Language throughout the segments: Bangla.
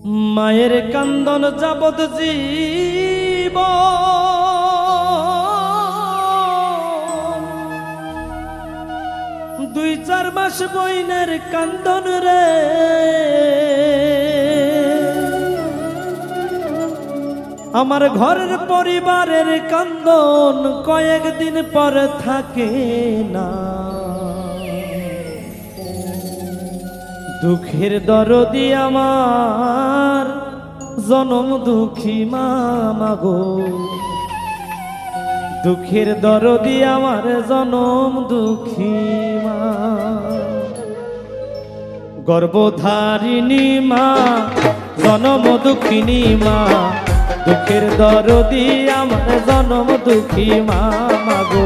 মায়ের কান্দন যাবত জীব দুই চার মাস বইনের কান্দন রে আমার ঘরের পরিবারের কান্দন কয়েকদিন পর থাকে না। দুঃখের দরদি আমার জনম দুঃখী মা গো, দুঃখের দরদি আমার জনম দুঃখী মা। গর্ভধারিণী মা জনম দুঃখিনী মা, দুঃখের দরদি আমার জনম দুঃখী মা গো,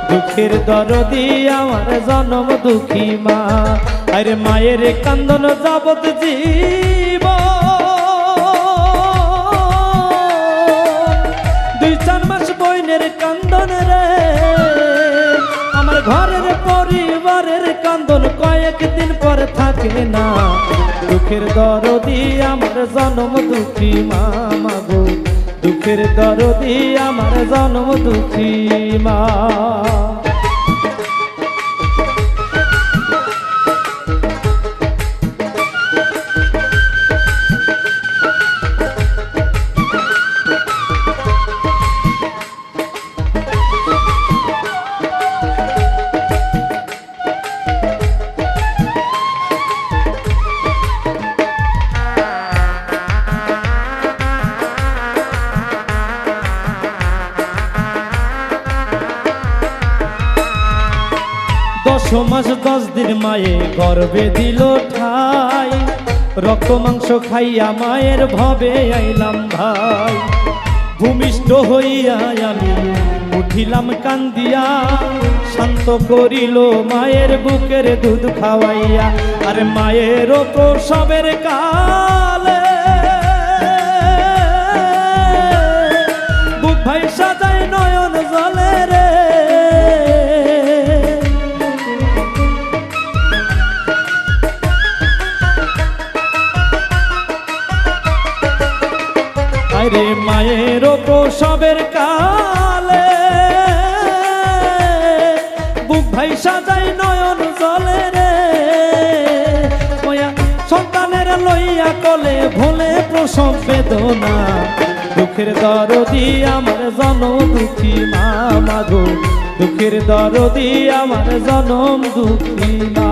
দুঃখের দরদি আমার জনম দুঃখী মা। আরে মায়ের কান্দন যাবত জীব দুই চার মাস বইনের কান্দন রে আমার ঘরের পরিবারের কান্দন কয়েকদিন পর থাকে না। দুঃখের দরদি আমার জনম দুঃখী মা গো, দুঃখের দরদি আমার জনম দুঃখী মা। মাস 10 দিন মায়ে গর্ভে দিল ঠাই, রক্ত মাংস খাইয়া মায়ের ভবে আইলাম ভাই। ভূমিষ্ঠ হইয়া আমি উঠিলাম কান্দিয়া, শান্ত করিল মায়ের বুকের দুধ খাওয়াইয়া। আর মায়ের প্রসবের কালে বুক ভাই সাজায় নয়ন জলে রে, রে মায়ের প্রসবের কালে বুক ভাই সাজাই নয়ন জলে রে। সন্তানের লইয়া কলে ভুলে প্রসব বেদনা, দুঃখের দরদি আমার জনম দুঃখী মা গো, দুঃখের দরদি আমার জনম দুঃখী মা।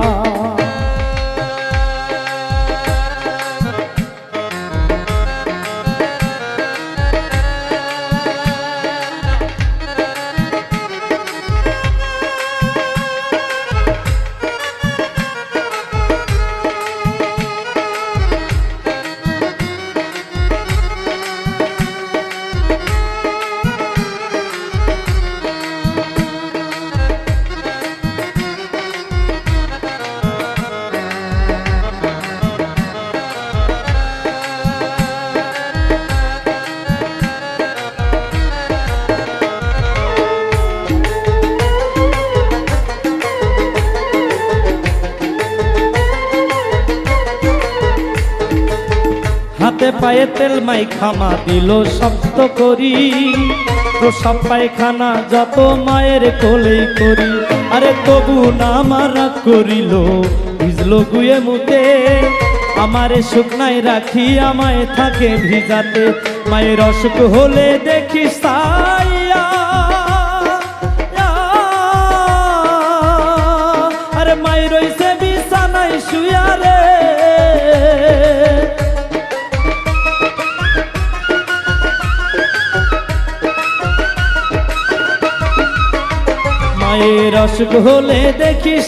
হাতে পায়ে তেল মাই খামা দিল শক্ত করি, প্রসব পায়খানা যত মায়ের কোলেই করি। আরে তবু না মারা করিল ভিজলো গুয়ে মুতে, আমারে শুকনায় রাখি আমায় থাকে ভিজাতে। মায়ের অসুখ হলে দেখি সাইয়া, আরে মায়ের রইছে বিছানায় শুয়া রে, মায়ের অসুখ হলে দেখিস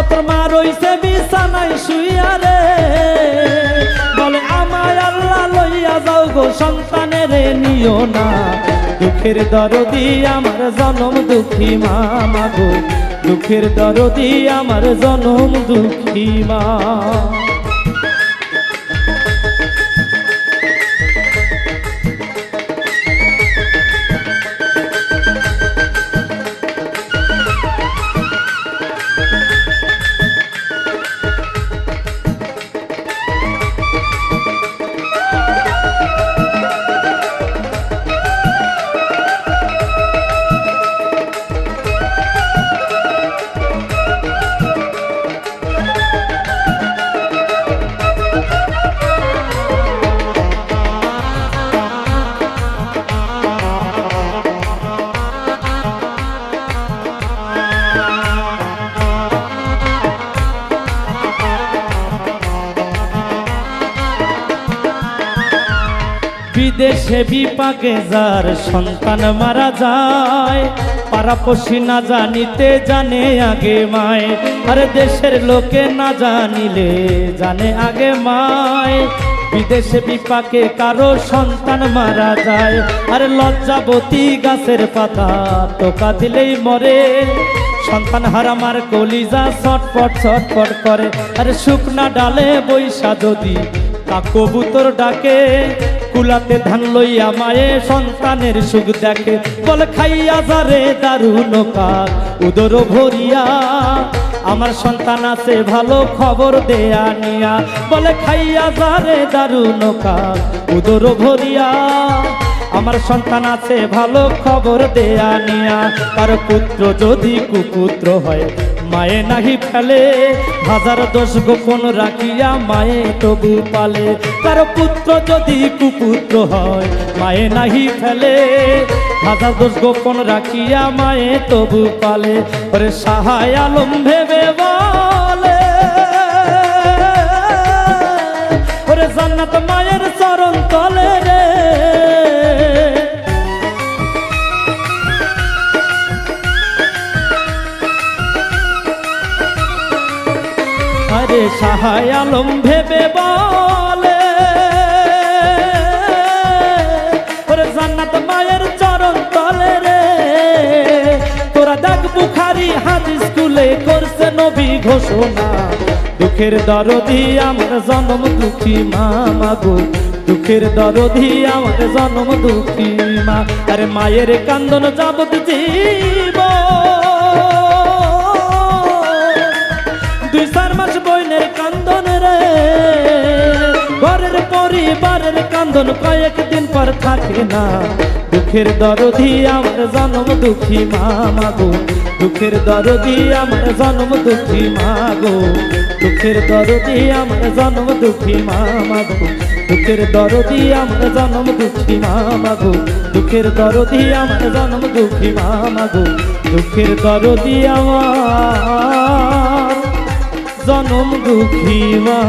তোর মা রইছে বিছানায় শুইয়া রে। বলে আমায় আল্লাহ লইয়া যাও গো সন্তানের নিও না, দুঃখের দরদি আমার জনম দুঃখী মা গো, দুঃখের দরদি আমার জনম দুঃখী মা। বিদেশে বিপাকে যার সন্তান মারা যায়, পাড়াপড়শি না জানিতে জানে আগে মায়। আরে দেশের লোকে না জানিলে জানে আগে মায়। বিদেশে বিপাকে কারো সন্তান মারা যায়, আরে লজ্জাবতী গাছের পাতা টোকা দিলেই মরে। সন্তান হারামার কলিজা ছটফট ছটফট করে, আরে শুকনা ডালে বৈশা যদি কবুতর ডাকে। কুলাতে ধান লইয়া মায়ে সন্তানের সুখ দেখে, বলে খাইয়া যারে দারুণ কাক উদর ভরিয়া। আমার সন্তান আছে ভালো খবর দেয়া নিয়া, বলে খাইয়া যারে দারুণ কাক উদর ভরিয়া। আমার সন্তান আছে ভালো খবর দেয়া নিয়া। তার পুত্র যদি কুপুত্র হয় মায়ে নাহি ফেলে, হাজার দোষ গোপন রাখিয়া মায়ে তবু পালে। তার পুত্র যদি কুপুত্র হয় মায়ে নাহি ফেলে, হাজার দোষ গোপন রাখিয়া মায়ে তবু পালে। ওরে সাহায় আলম ভেবে বলে, ওরে জান্নাত মায়ের চরণ তলে রে। আরে সাহায় আলম ভেবে বলে, ওরে জান্নাত মায়ের চরণ তলে রে। তোরা দেখ বুখারী হাদিস স্কুলে করছে নবী ঘোষণা, দুঃখের দরদি আমার জনম দুঃখী মা মাগো, দুঃখের দরদি আমার জনম দুঃখী মা। আরে মায়ের কান্দন যাবত জীব, 2-4 মাস বইনের কান্দন রে। ঘরের পরিবারের কান্দন কয়েকদিন পর থাকে না, দুঃখের দরদি আমার জনম দুঃখী মা মাগো, দুঃখের দরদি আমার জনম দুঃখী মা গো, দুঃখের দরদি আমার জনম দুঃখী মা মাগো, দুঃখের দরদি আমার জনম দুঃখী মা মাগো, দুঃখের দরদি আমার জনম দুঃখী মা মাগো, দুঃখের দরদি আমার জনম দুঃখী মা।